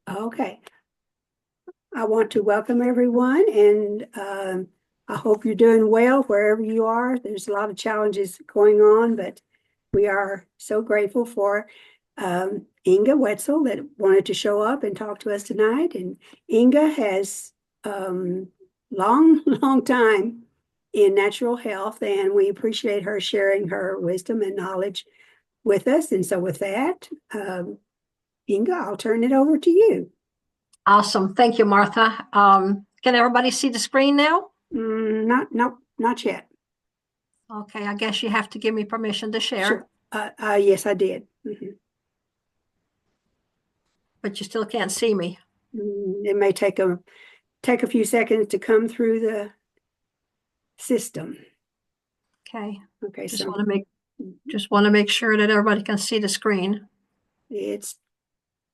Okay, I want to welcome everyone, and I hope you're doing well wherever you are. There's a lot of challenges going on, but we are so grateful for Inge Wetzel that wanted to show up and talk to us tonight. And Inge has long, long time in natural health, and we appreciate her sharing her wisdom and knowledge with us. And so, with that, Inge, I'll turn it over to you. Awesome. Thank you, Martha. Can everybody see the screen now? Not yet. Okay, I guess you have to give me permission to share. Sure. Yes, I did. But you still can't see me. It may take a few seconds to come through the system. Okay. Okay, Just so want to make sure that everybody can see the screen. it's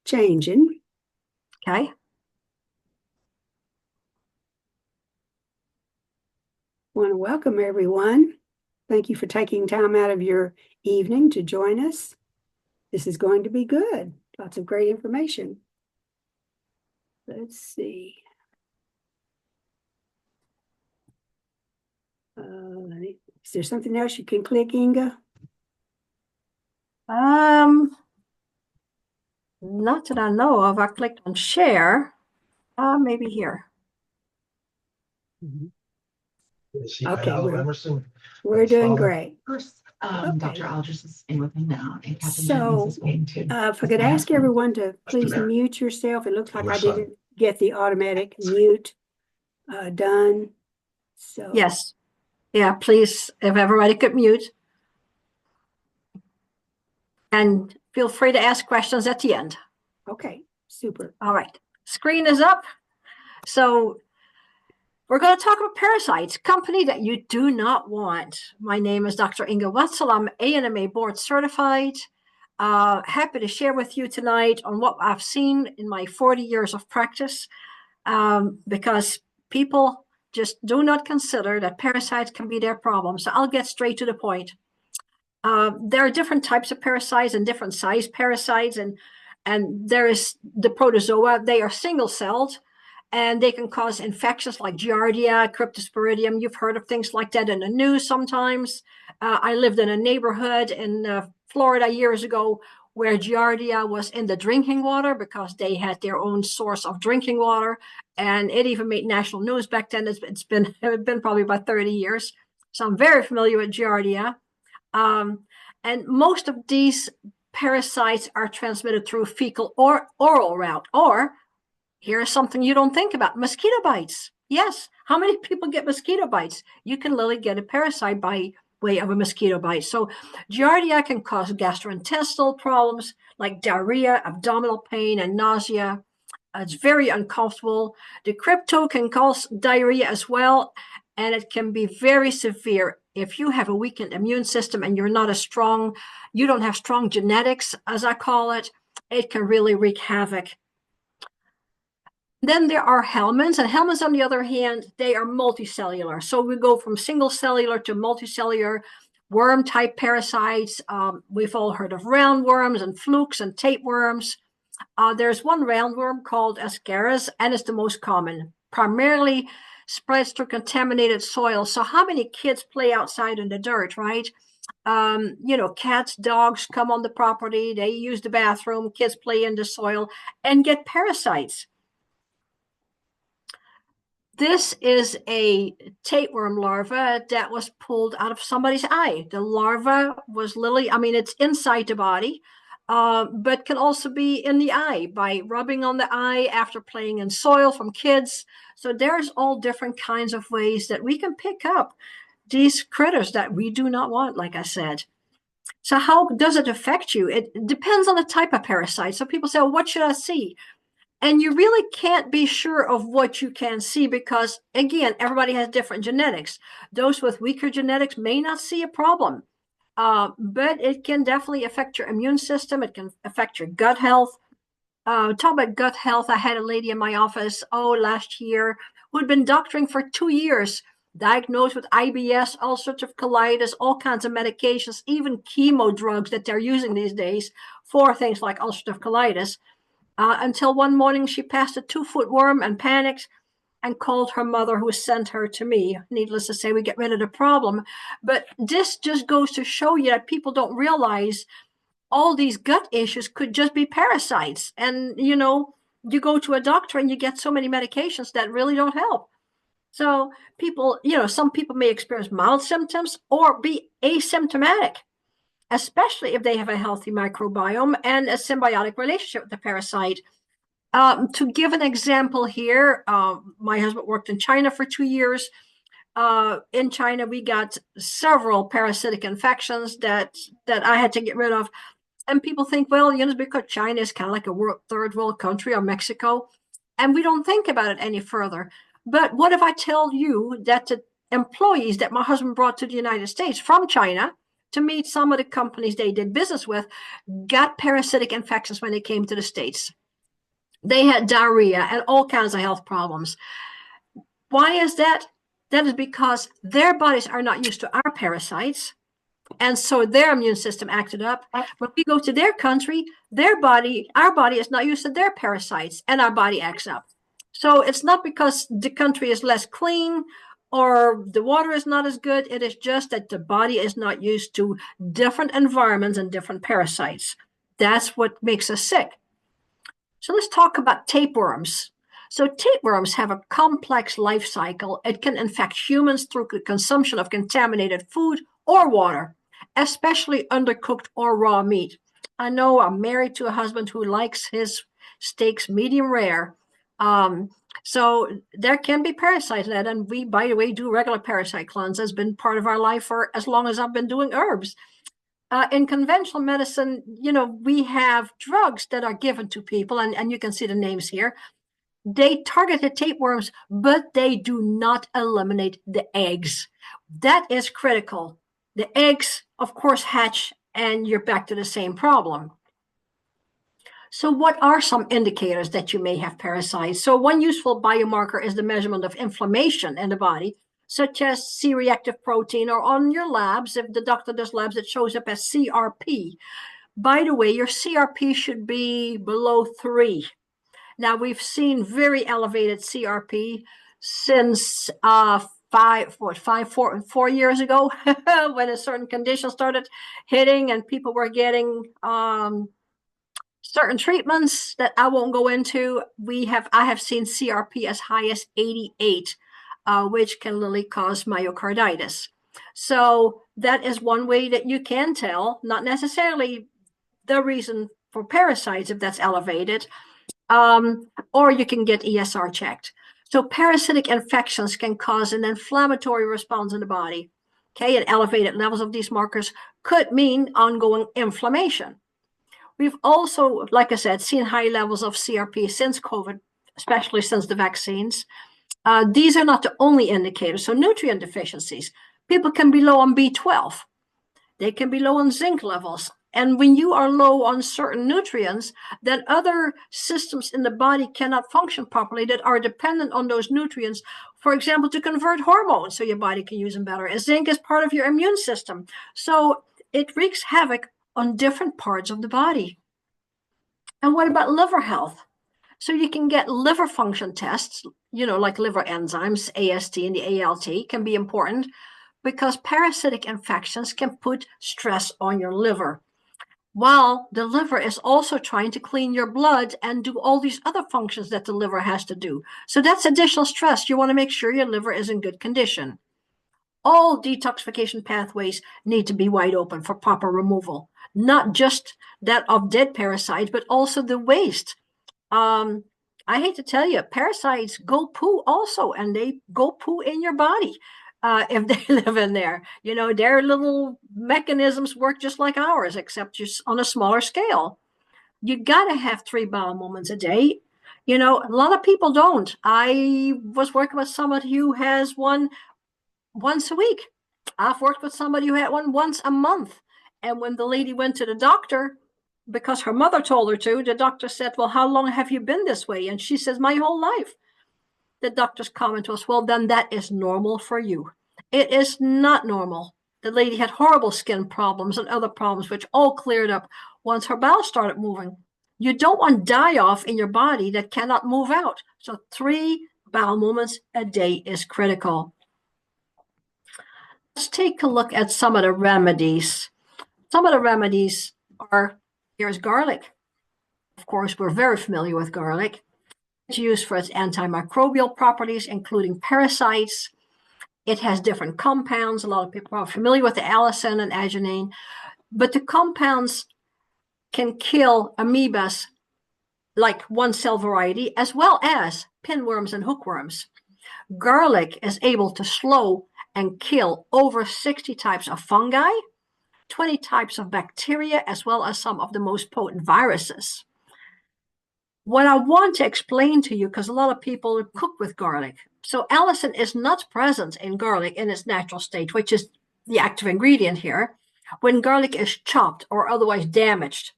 changing. Okay. Want to welcome everyone. Thank you for taking time out of your evening to join us. This is going to be good. Lots of great information. Let's see. Is there something else you can click, Inga? Not that I know of. I clicked on share. Maybe here. Okay, we're doing great. First, Okay. Dr. Aldrich is in with me now, and Captain So, Jennings is waiting too. if I could ask everyone to please mute yourself. It looks like I didn't get the automatic mute done. So, Yes. Yeah, please, if everybody could mute. And feel free to ask questions at the end. okay, super. All right. Screen is up. So we're going to talk about parasites, company that you do not want. My name is Dr. Inge Wetzel. I'm ANMA board certified. Happy to share with you tonight on what I've seen in my 40 years of practice, because people just do not consider that parasites can be their problem. So I'll get straight to the point. There are different types of parasites and different size parasites, and there is the protozoa. They are single-celled, and they can cause infections like Giardia, Cryptosporidium. You've heard of things like that in the news sometimes. I lived in a neighborhood in Florida years ago where Giardia was in the drinking water because they had their own source of drinking water, and it even made national news back then. It's been probably about 30 years. So I'm very familiar with Giardia. And most of these parasites are transmitted through fecal or oral route. Or here's something you don't think about: mosquito bites. Yes. How many people get mosquito bites? You can literally get a parasite by way of a mosquito bite. So Giardia can cause gastrointestinal problems like diarrhea, abdominal pain, and nausea. It's very uncomfortable. The crypto can cause diarrhea as well, and it can be very severe if you have a weakened immune system and you don't have strong genetics, as I call it. It can really wreak havoc. Then there are helminths, and helminths, on the other hand, they are multicellular. So we go from single cellular to multicellular worm type parasites. We've all heard of roundworms and flukes and tapeworms. There's one roundworm called Ascaris, and it's the most common. Primarily spreads through contaminated soil. So how many kids play outside in the dirt, right? Cats, dogs come on the property, they use the bathroom, kids play in the soil and get parasites. This is a tapeworm larva that was pulled out of somebody's eye. The larva was literally, it's inside the body, but can also be in the eye by rubbing on the eye after playing in soil from kids. So there's all different kinds of ways that we can pick up these critters that we do not want, like I said. So how does it affect you? It depends on the type of parasite. So people say, well, what should I see? And you really can't be sure of what you can see because, again, everybody has different genetics. Those with weaker genetics may not see a problem, but it can definitely affect your immune system. It can affect your gut health. Talk about gut health. I had a lady in my office, last year, who had been doctoring for 2 years, diagnosed with IBS, ulcerative colitis, all kinds of medications, even chemo drugs that they're using these days for things like ulcerative colitis. until one morning she passed a 2-foot worm and panicked and called her mother, who sent her to me. Needless to say, we get rid of the problem. But this just goes to show you that people don't realize all these gut issues could just be parasites. And, you go to a doctor and you get so many medications that really don't help. So people, some people may experience mild symptoms or be asymptomatic, especially if they have a healthy microbiome and a symbiotic relationship with the parasite. To give an example here, my husband worked in China for 2 years. In China, we got several parasitic infections that I had to get rid of. And people think, well, it's because China is kind of like a third world country, or Mexico, and we don't think about it any further. But what if I tell you that the employees that my husband brought to the United States from China to meet some of the companies they did business with got parasitic infections when they came to the States? They had diarrhea and all kinds of health problems. Why is that? That is because their bodies are not used to our parasites. And so their immune system acted up. When we go to their country, our body is not used to their parasites, and our body acts up. So it's not because the country is less clean or the water is not as good. It is just that the body is not used to different environments and different parasites. That's what makes us sick. So let's talk about tapeworms. So tapeworms have a complex life cycle. It can infect humans through the consumption of contaminated food or water, especially undercooked or raw meat. I know I'm married to a husband who likes his steaks medium rare. So there can be parasites in that. And we, by the way, do regular parasite cleanse. Has been part of our life for as long as I've been doing herbs. In conventional medicine, we have drugs that are given to people, and you can see the names here. They target the tapeworms, but they do not eliminate the eggs. That is critical. The eggs, of course, hatch, and you're back to the same problem. So what are some indicators that you may have parasites? So one useful biomarker is the measurement of inflammation in the body, such as C-reactive protein, or on your labs, if the doctor does labs, it shows up as CRP. By the way, your CRP should be below 3. Now, we've seen very elevated CRP since 4 years ago, when a certain condition started hitting and people were getting certain treatments that I won't go into. I have seen CRP as high as 88, which can literally cause myocarditis. So that is one way that you can tell, not necessarily the reason for parasites if that's elevated, or you can get ESR checked. So parasitic infections can cause an inflammatory response in the body. Okay, and elevated levels of these markers could mean ongoing inflammation. We've also, like I said, seen high levels of CRP since COVID, especially since the vaccines. These are not the only indicators. So nutrient deficiencies, people can be low on B12. They can be low on zinc levels. And when you are low on certain nutrients, then other systems in the body cannot function properly that are dependent on those nutrients, for example, to convert hormones so your body can use them better. And zinc is part of your immune system. So it wreaks havoc on different parts of the body. And what about liver health? So you can get liver function tests, like liver enzymes, AST and the ALT can be important because parasitic infections can put stress on your liver. While the liver is also trying to clean your blood and do all these other functions that the liver has to do. So that's additional stress. You want to make sure your liver is in good condition. All detoxification pathways need to be wide open for proper removal, not just that of dead parasites, but also the waste. I hate to tell you, parasites go poo also, and they go poo in your body. If they live in there, their little mechanisms work just like ours, except just on a smaller scale. You got to have 3 bowel movements a day. A lot of people don't. I was working with somebody who has one once a week. I've worked with somebody who had one once a month. And when the lady went to the doctor, because her mother told her to, the doctor said, well, how long have you been this way? And she says, my whole life. The doctor's comment was, well, then that is normal for you. It is not normal. The lady had horrible skin problems and other problems, which all cleared up once her bowel started moving. You don't want die-off in your body that cannot move out. So 3 bowel movements a day is critical. Let's take a look at some of the remedies. Some of the remedies are, here's garlic. Of course, we're very familiar with garlic. It's used for its antimicrobial properties, including parasites. It has different compounds. A lot of people are familiar with the allicin and adenine, but the compounds can kill amoebas like one cell variety, as well as pinworms and hookworms. Garlic is able to slow and kill over 60 types of fungi, 20 types of bacteria, as well as some of the most potent viruses. What I want to explain to you, because a lot of people cook with garlic. So allicin is not present in garlic in its natural state, which is the active ingredient here. When garlic is chopped or otherwise damaged,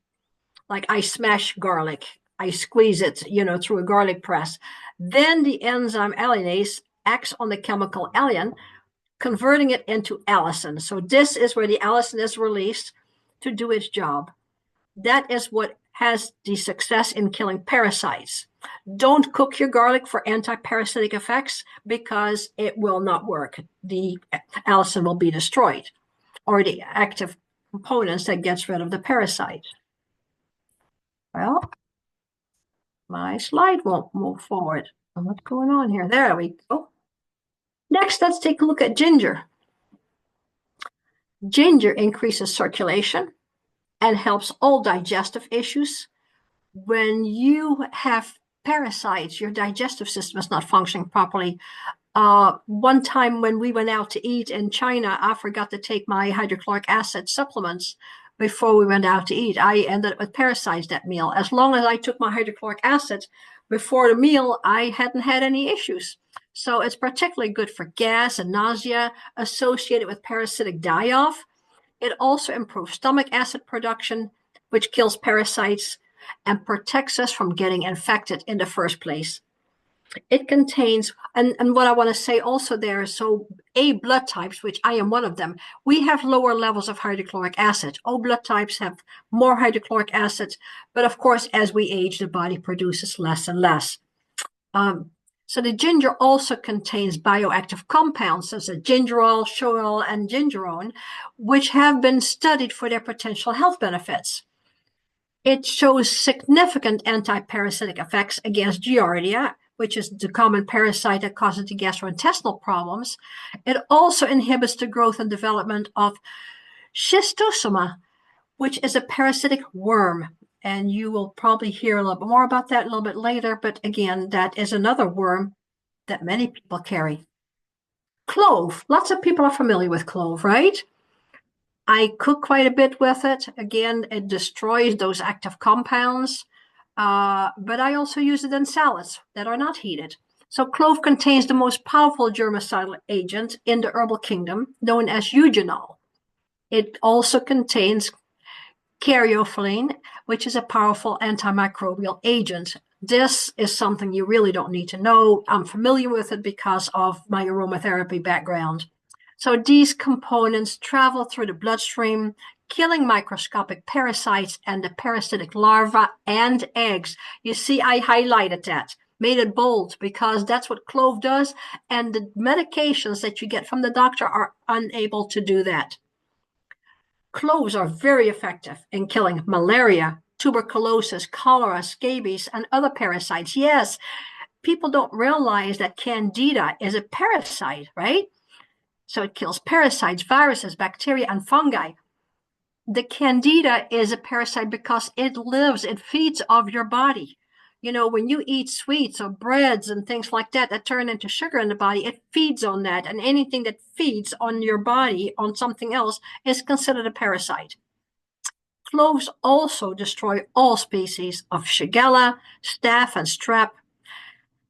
like I smash garlic, I squeeze it, through a garlic press, then the enzyme allinase acts on the chemical alliin, converting it into allicin. So this is where the allicin is released to do its job. That is what has the success in killing parasites. Don't cook your garlic for anti-parasitic effects because it will not work. The allicin will be destroyed, or the active components that gets rid of the parasite. Well, my slide won't move forward. What's going on here? There we go. Next, let's take a look at ginger. Ginger increases circulation and helps all digestive issues. When you have parasites, your digestive system is not functioning properly. One time when we went out to eat in China, I forgot to take my hydrochloric acid supplements before we went out to eat. I ended up with parasites that meal. As long as I took my hydrochloric acid before the meal, I hadn't had any issues. So it's particularly good for gas and nausea associated with parasitic die-off. It also improves stomach acid production, which kills parasites and protects us from getting infected in the first place. It contains, and what I want to say also there, so A blood types, which I am one of them, we have lower levels of hydrochloric acid. O blood types have more hydrochloric acid, but of course, as we age, the body produces less and less. So the ginger also contains bioactive compounds such as gingerol, shoyol, and gingerone, which have been studied for their potential health benefits. It shows significant anti-parasitic effects against Giardia, which is the common parasite that causes the gastrointestinal problems. It also inhibits the growth and development of schistosoma, which is a parasitic worm. And you will probably hear a little bit more about that a little bit later. But again, that is another worm that many people carry. Clove. Lots of people are familiar with clove, right? I cook quite a bit with it. Again, it destroys those active compounds. But I also use it in salads that are not heated. So clove contains the most powerful germicidal agent in the herbal kingdom, known as eugenol. It also contains caryophyllene, which is a powerful antimicrobial agent. This is something you really don't need to know. I'm familiar with it because of my aromatherapy background. So these components travel through the bloodstream, killing microscopic parasites and the parasitic larvae and eggs. You see, I highlighted that, made it bold, because that's what clove does, and the medications that you get from the doctor are unable to do that. Cloves are very effective in killing malaria, tuberculosis, cholera, scabies, and other parasites. Yes, people don't realize that Candida is a parasite, right? So it kills parasites, viruses, bacteria, and fungi. The Candida is a parasite because it feeds off your body. When you eat sweets or breads and things like that turn into sugar in the body, it feeds on that. And anything that feeds on your body, on something else, is considered a parasite. Cloves also destroy all species of Shigella, staph, and strep.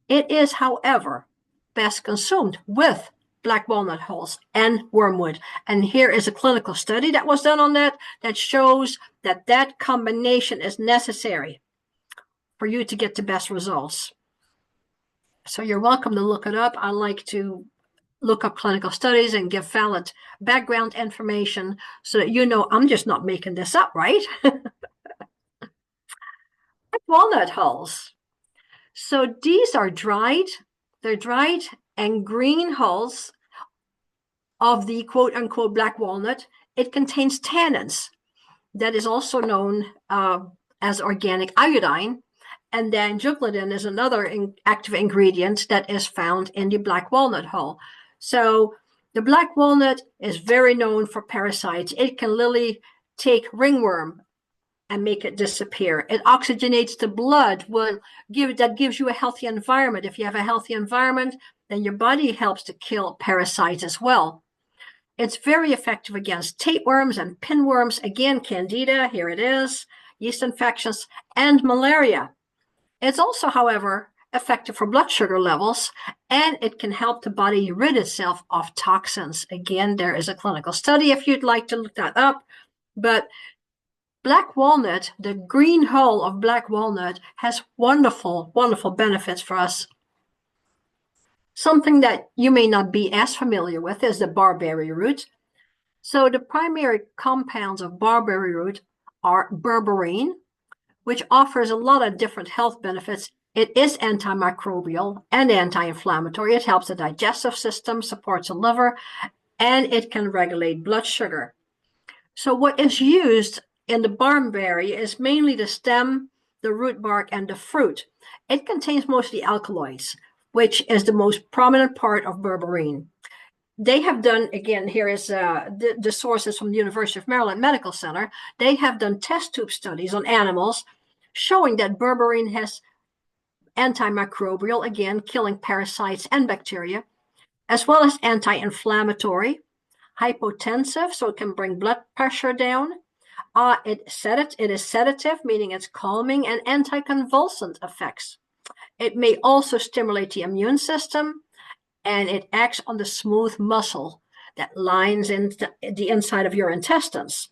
It is, however, best consumed with black walnut hulls and wormwood. And here is a clinical study that was done on that shows that combination is necessary for you to get the best results. So you're welcome to look it up. I like to look up clinical studies and give valid background information so that I'm just not making this up, right? walnut hulls. So these are they're dried and green hulls of the quote unquote black walnut. It contains tannins that is also known as organic iodine. And then juglidin is another active ingredient that is found in the black walnut hull. So the black walnut is very known for parasites. It can literally take ringworm and make it disappear. It oxygenates the blood, that gives you a healthy environment. If you have a healthy environment, then your body helps to kill parasites as well. It's very effective against tapeworms and pinworms. Again, candida, here it is, yeast infections, and malaria. It's also, however, effective for blood sugar levels, and it can help the body rid itself of toxins. Again, there is a clinical study if you'd like to look that up. But black walnut, the green hull of black walnut, has wonderful, wonderful benefits for us. Something that you may not be as familiar with is the barberry root. So the primary compounds of barberry root are berberine, which offers a lot of different health benefits. It is antimicrobial and anti-inflammatory. It helps the digestive system, supports the liver, and it can regulate blood sugar. So what is used in the barberry is mainly the stem, the root bark, and the fruit. It contains mostly alkaloids, which is the most prominent part of berberine. They have done, again, here is the sources from the University of Maryland Medical Center. They have done test tube studies on animals showing that berberine has antimicrobial, again, killing parasites and bacteria, as well as anti-inflammatory, hypotensive, so it can bring blood pressure down. It is sedative, meaning it's calming, and anticonvulsant effects. It may also stimulate the immune system, and it acts on the smooth muscle that lines into the inside of your intestines.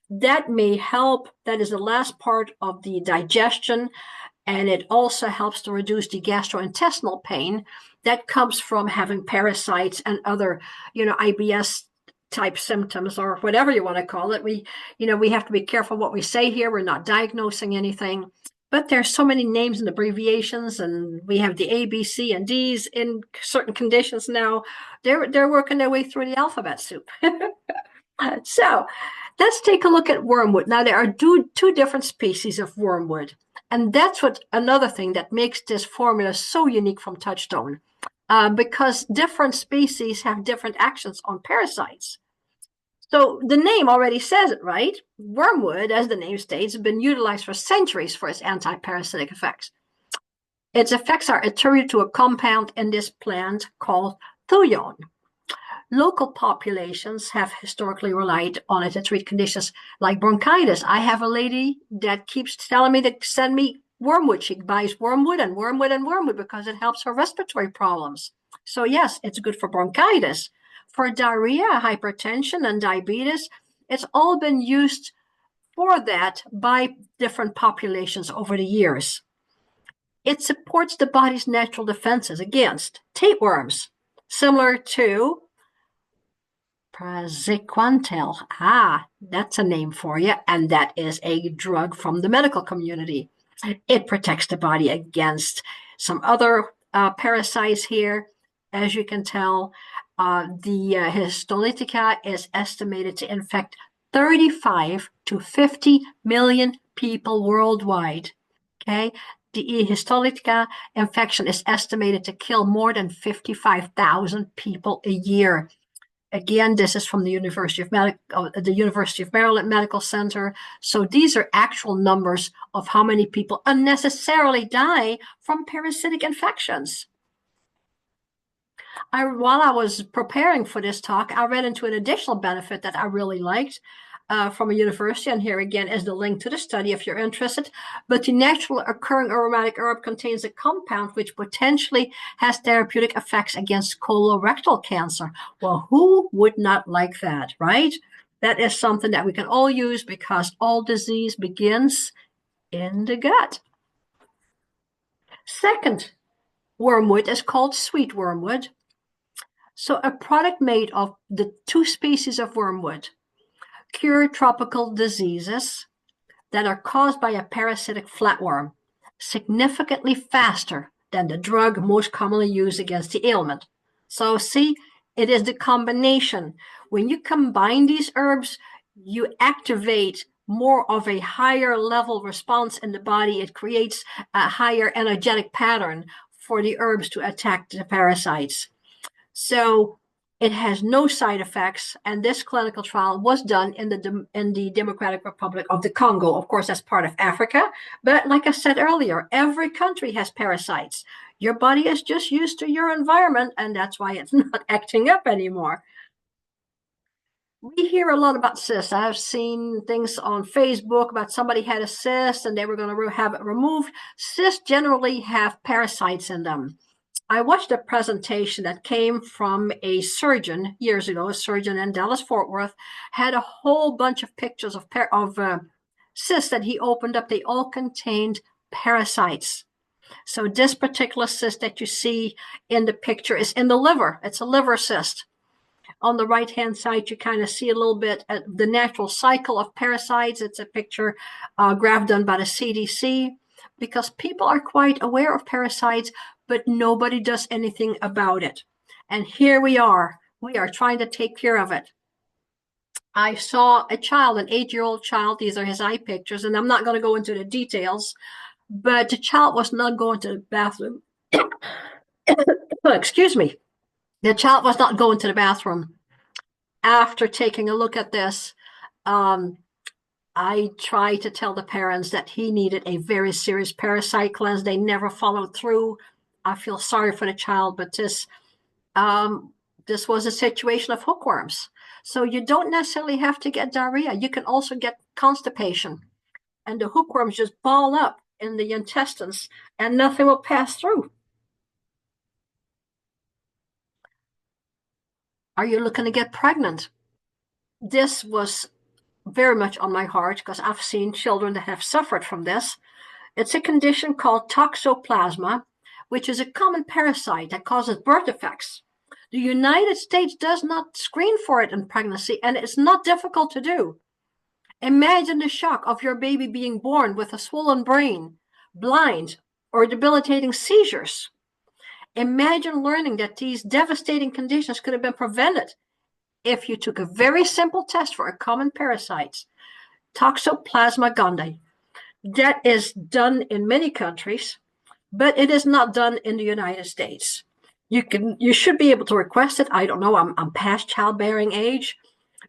That may help. That is the last part of the digestion, and it also helps to reduce the gastrointestinal pain that comes from having parasites and other, IBS type symptoms, or whatever you want to call it. We have to be careful what we say here. We're not diagnosing anything. But there's so many names and abbreviations, and we have the A, B, C, and D's in certain conditions now. They're working their way through the alphabet soup. So let's take a look at wormwood. Now, there are two different species of wormwood, and that's another thing that makes this formula so unique from Touchstone, because different species have different actions on parasites. So the name already says it, right? Wormwood, as the name states, has been utilized for centuries for its anti-parasitic effects. Its effects are attributed to a compound in this plant called thuyon. Local populations have historically relied on it to treat conditions like bronchitis. I have a lady that keeps telling me to send me wormwood. She buys wormwood and wormwood and wormwood because it helps her respiratory problems. So yes, it's good for bronchitis. For diarrhea, hypertension, and diabetes, it's all been used for that by different populations over the years. It supports the body's natural defenses against tapeworms, similar to praziquantel. That's a name for you, and that is a drug from the medical community. It protects the body against some other parasites here. As you can tell, the Histolytica is estimated to infect 35 to 50 million people worldwide. Okay, the Histolytica infection is estimated to kill more than 55,000 people a year. Again, this is from the University of Maryland Medical Center. So these are actual numbers of how many people unnecessarily die from parasitic infections. While I was preparing for this talk, I read into an additional benefit that I really liked from a university, and here again is the link to the study if you're interested. But the naturally occurring aromatic herb contains a compound which potentially has therapeutic effects against colorectal cancer. Well, who would not like that, right? That is something that we can all use because all disease begins in the gut. Second wormwood is called sweet wormwood. So a product made of the two species of wormwood cure tropical diseases that are caused by a parasitic flatworm. significantly faster than the drug most commonly used against the ailment. So see, it is the combination. When you combine these herbs, you activate more of a higher level response in the body. It creates a higher energetic pattern for the herbs to attack the parasites. So it has no side effects, and this clinical trial was done in the Democratic Republic of the Congo. Of course, that's part of Africa. But like I said earlier, every country has parasites. Your body is just used to your environment, and that's why it's not acting up anymore. We hear a lot about cysts. I've seen things on Facebook about somebody had a cyst and they were going to have it removed. Cysts generally have parasites in them. I watched a presentation that came from a surgeon years ago, a surgeon in Dallas, Fort Worth, had a whole bunch of pictures of cysts that he opened up. They all contained parasites. So this particular cyst that you see in the picture is in the liver. It's a liver cyst. On the right-hand side, you kind of see a little bit at the natural cycle of parasites. It's a picture graph done by the CDC because people are quite aware of parasites, but nobody does anything about it. And here we are trying to take care of it. I saw a child, an 8-year-old child. These are his eye pictures, and I'm not going to go into the details, but the child was not going to the bathroom. Excuse me. The child was not going to the bathroom. After taking a look at this, I tried to tell the parents that he needed a very serious parasite cleanse. They never followed through. I feel sorry for the child, but this was a situation of hookworms. So you don't necessarily have to get diarrhea. You can also get constipation. And the hookworms just ball up in the intestines and nothing will pass through. Are you looking to get pregnant? This was very much on my heart because I've seen children that have suffered from this. It's a condition called toxoplasma, which is a common parasite that causes birth defects. The United States does not screen for it in pregnancy, and it's not difficult to do. Imagine the shock of your baby being born with a swollen brain, blind, or debilitating seizures. Imagine learning that these devastating conditions could have been prevented if you took a very simple test for a common parasite, Toxoplasma gondii. That is done in many countries, but it is not done in the United States. You should be able to request it. I don't know, I'm past childbearing age,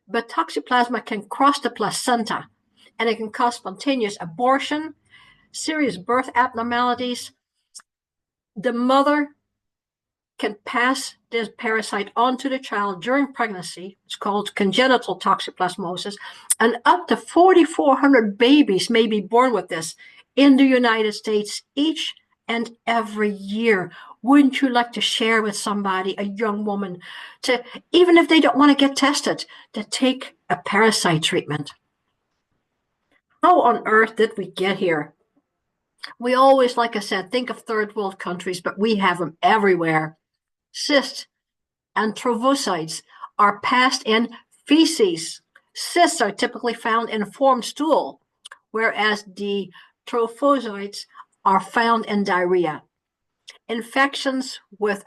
but Toxoplasma can cross the placenta, and it can cause spontaneous abortion, serious birth abnormalities. The mother can pass this parasite onto the child during pregnancy. It's called congenital toxoplasmosis, and up to 4,400 babies may be born with this in the United States each and every year. Wouldn't you like to share with somebody, a young woman, to, even if they don't want to get tested, to take a parasite treatment? How on earth did we get here? We always, like I said, think of third world countries, but we have them everywhere. Cysts and trophozoites are passed in feces. Cysts are typically found in formed stool, whereas the trophozoites are found in diarrhea. Infections with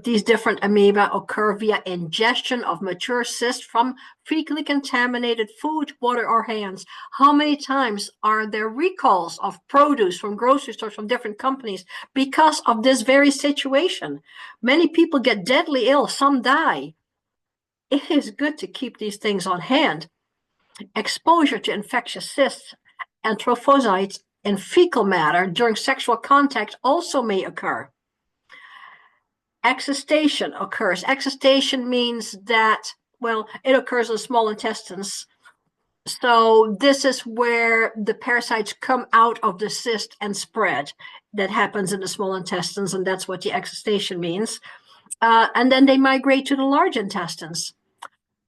these different amoeba occur via ingestion of mature cysts from fecally contaminated food, water, or hands. How many times are there recalls of produce from grocery stores from different companies because of this very situation? Many people get deadly ill, some die. It is good to keep these things on hand. Exposure to infectious cysts and trophozoites in fecal matter during sexual contact also may occur. Excistation occurs. Excistation means that, well, it occurs in the small intestines. So this is where the parasites come out of the cyst and spread. That happens in the small intestines, and that's what the excistation means. And then they migrate to the large intestines.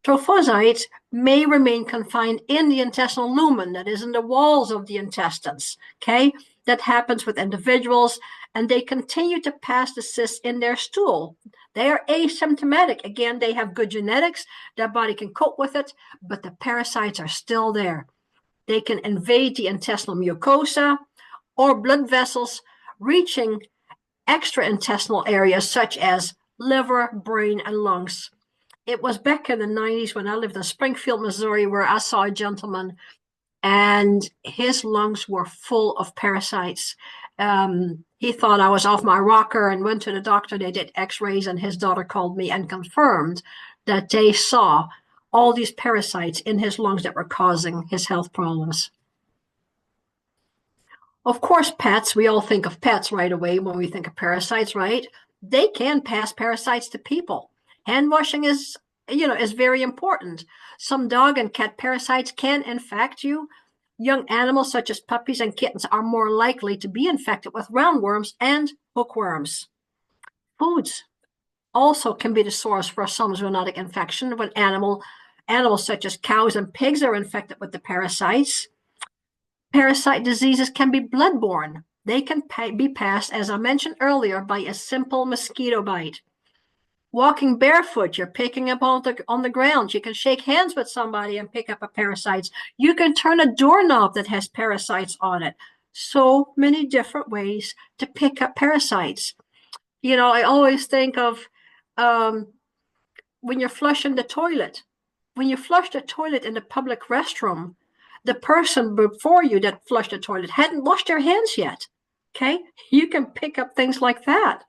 Trophozoites may remain confined in the intestinal lumen, that is in the walls of the intestines, okay? That happens with individuals, and they continue to pass the cysts in their stool. They are asymptomatic. Again, they have good genetics. Their body can cope with it, but the parasites are still there. They can invade the intestinal mucosa, or blood vessels reaching extraintestinal areas such as liver, brain, and lungs. It was back in the 90s when I lived in Springfield, Missouri, where I saw a gentleman and his lungs were full of parasites. He thought I was off my rocker and went to the doctor. They did x-rays, and his daughter called me and confirmed that they saw all these parasites in his lungs that were causing his health problems. Of course, pets, we all think of pets right away when we think of parasites, right? They can pass parasites to people. Hand washing is very important. Some dog and cat parasites can infect you. Young animals such as puppies and kittens are more likely to be infected with roundworms and hookworms. Foods also can be the source for some zoonotic infection when animals such as cows and pigs are infected with the parasites. Parasite diseases can be bloodborne. They can be passed, as I mentioned earlier, by a simple mosquito bite. Walking barefoot, you're picking up on the ground. You can shake hands with somebody and pick up a parasite. You can turn a doorknob that has parasites on it. So many different ways to pick up parasites. I always think of when you're flushing the toilet. When you flush the toilet in the public restroom, the person before you that flushed the toilet hadn't washed their hands yet. Okay? You can pick up things like that.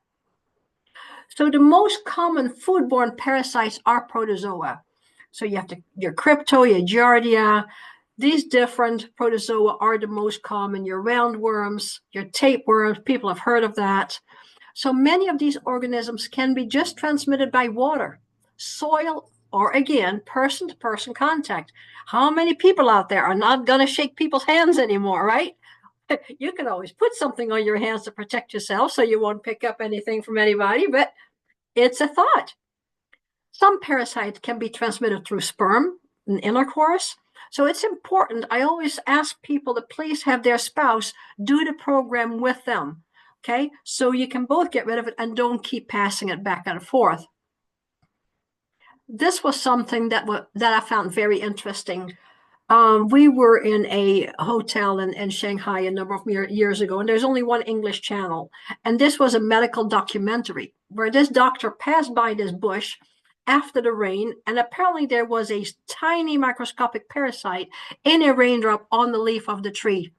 So the most common foodborne parasites are protozoa. So you have your crypto, your giardia. These different protozoa are the most common. Your roundworms, your tapeworms, people have heard of that. So many of these organisms can be just transmitted by water, soil, or again, person-to-person contact. How many people out there are not going to shake people's hands anymore, right? You can always put something on your hands to protect yourself so you won't pick up anything from anybody, but it's a thought. Some parasites can be transmitted through sperm and intercourse. So it's important. I always ask people to please have their spouse do the program with them. Okay, so you can both get rid of it and don't keep passing it back and forth. This was something that I found very interesting. We were in a hotel in Shanghai a number of years ago, and there's only one English channel. And this was a medical documentary where this doctor passed by this bush after the rain, and apparently there was a tiny microscopic parasite in a raindrop on the leaf of the tree.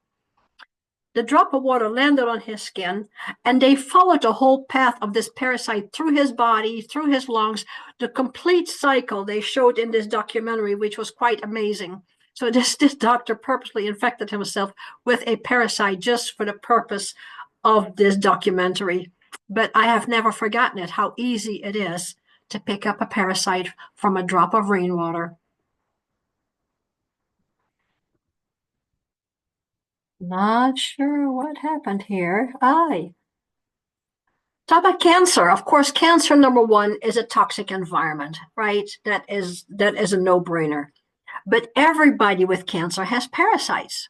The drop of water landed on his skin, and they followed the whole path of this parasite through his body, through his lungs, the complete cycle they showed in this documentary, which was quite amazing. So this doctor purposely infected himself with a parasite just for the purpose of this documentary. But I have never forgotten it, how easy it is to pick up a parasite from a drop of rainwater. Not sure what happened here. Talk about cancer. Of course, cancer number one is a toxic environment, right? That is a no-brainer. But everybody with cancer has parasites.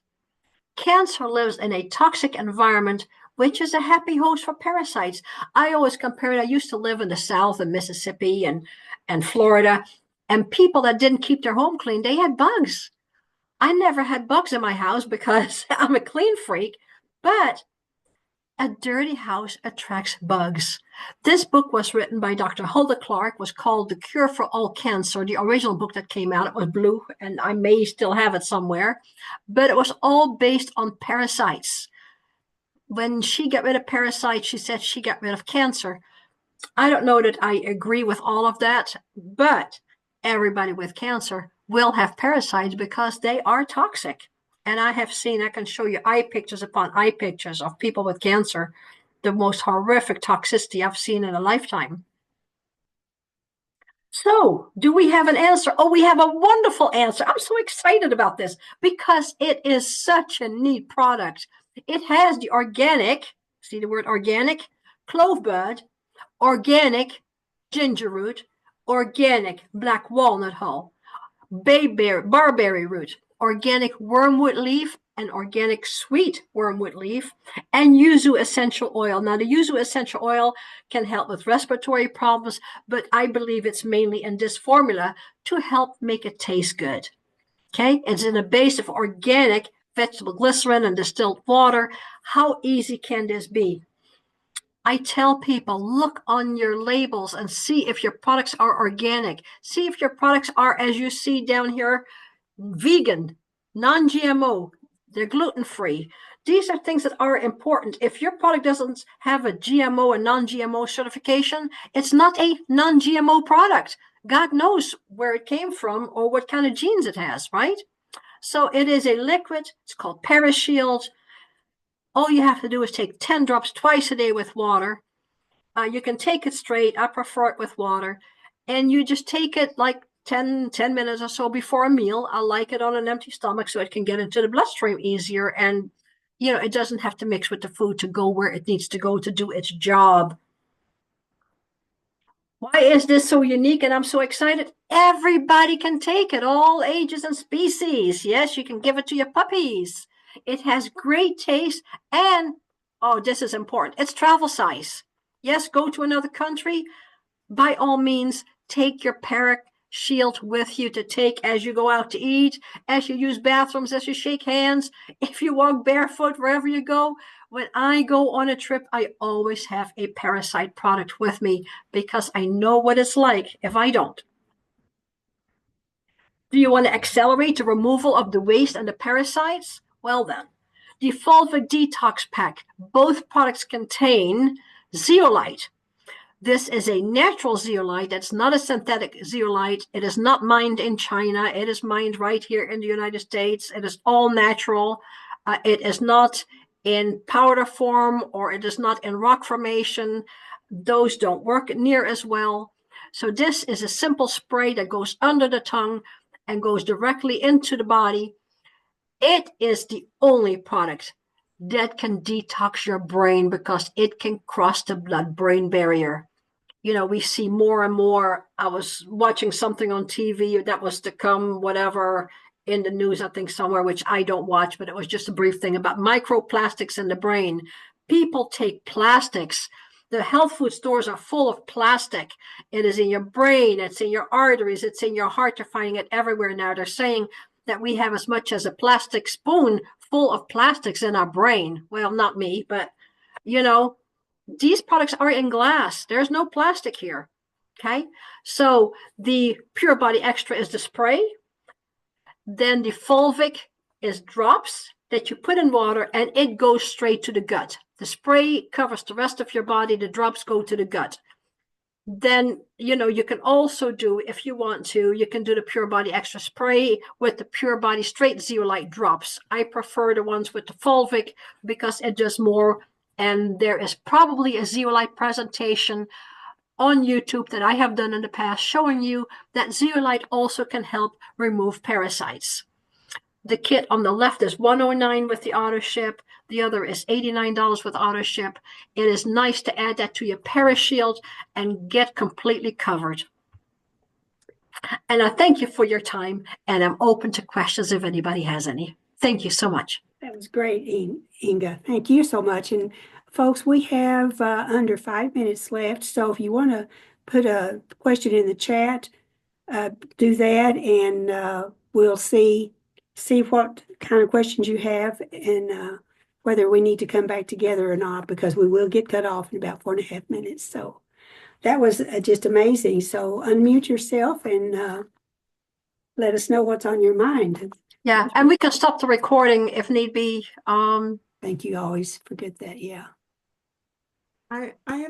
Cancer lives in a toxic environment, which is a happy host for parasites. I always compare it. I used to live in the South in Mississippi and Florida, and people that didn't keep their home clean, they had bugs. I never had bugs in my house because I'm a clean freak, but a dirty house attracts bugs. This book was written by Dr. Hulda Clark, was called The Cure for All Cancer. The original book that came out, it was blue, and I may still have it somewhere, but it was all based on parasites. When she got rid of parasites, she said she got rid of cancer. I don't know that I agree with all of that, but everybody with cancer will have parasites because they are toxic. And I can show you eye pictures upon eye pictures of people with cancer, the most horrific toxicity I've seen in a lifetime. So, do we have an answer? Oh, we have a wonderful answer. I'm so excited about this because it is such a neat product. It has the organic, see the word organic, clove bud, organic ginger root, organic black walnut hull, barberry root, organic wormwood leaf, and organic sweet wormwood leaf, and yuzu essential oil. Now, the yuzu essential oil can help with respiratory problems, but I believe it's mainly in this formula to help make it taste good. Okay, it's in a base of organic vegetable glycerin and distilled water. How easy can this be? I tell people, look on your labels and see if your products are organic. See if your products are, as you see down here, vegan, non-GMO, they're gluten-free. These are things that are important. If your product doesn't have a GMO and non-GMO certification, it's not a non-GMO product. God knows where it came from or what kind of genes it has, right? So it is a liquid. It's called Parashield. All you have to do is take 10 drops twice a day with water. You can take it straight. I prefer it with water. And you just take it like 10 minutes or so before a meal. I like it on an empty stomach so it can get into the bloodstream easier. And, it doesn't have to mix with the food to go where it needs to go to do its job. Why is this so unique and I'm so excited? Everybody can take it, all ages and species. Yes, you can give it to your puppies. It has great taste and, oh, this is important, it's travel size. Yes, go to another country. By all means, take your Parashield with you to take as you go out to eat, as you use bathrooms, as you shake hands, if you walk barefoot wherever you go. When I go on a trip, I always have a Parasite product with me because I know what it's like if I don't. Do you want to accelerate the removal of the waste and the parasites? Well then, the Fulvic Detox Pack. Both products contain zeolite. This is a natural zeolite. It's not a synthetic zeolite. It is not mined in China. It is mined right here in the United States. It is all natural. It is not in powder form or it is not in rock formation. Those don't work near as well. So this is a simple spray that goes under the tongue and goes directly into the body. It is the only product that can detox your brain because it can cross the blood-brain barrier. We see more and more. I was watching something on TV that was to come, whatever, in the news, I think somewhere, which I don't watch, but it was just a brief thing about microplastics in the brain. People take plastics. The health food stores are full of plastic. It is in your brain. It's in your arteries. It's in your heart. You're finding it everywhere now. They're saying that we have as much as a plastic spoon full of plastics in our brain. Well, not me, but, these products are in glass. There's no plastic here. Okay. So the Pure Body Extra is the spray. Then the Fulvic is drops that you put in water and it goes straight to the gut. The spray covers the rest of your body. The drops go to the gut. Then, you can also do, if you want to, you can do the Pure Body Extra spray with the Pure Body Straight Zeolite drops. I prefer the ones with the Fulvic because it does more. And there is probably a zeolite presentation on YouTube that I have done in the past showing you that zeolite also can help remove parasites. The kit on the left is $109 with the auto ship. The other is $89 with auto ship. It is nice to add that to your Parashield and get completely covered. And I thank you for your time, and I'm open to questions if anybody has any. Thank you so much. That was great, Inge. Thank you so much. And folks, we have under 5 minutes left. So if you want to put a question in the chat, do that, and we'll see what kind of questions you have and whether we need to come back together or not, because we will get cut off in about 4.5 minutes. So that was just amazing. So unmute yourself and let us know what's on your mind. Yeah, and we can stop the recording if need be. Thank you. Always forget that. Yeah. I have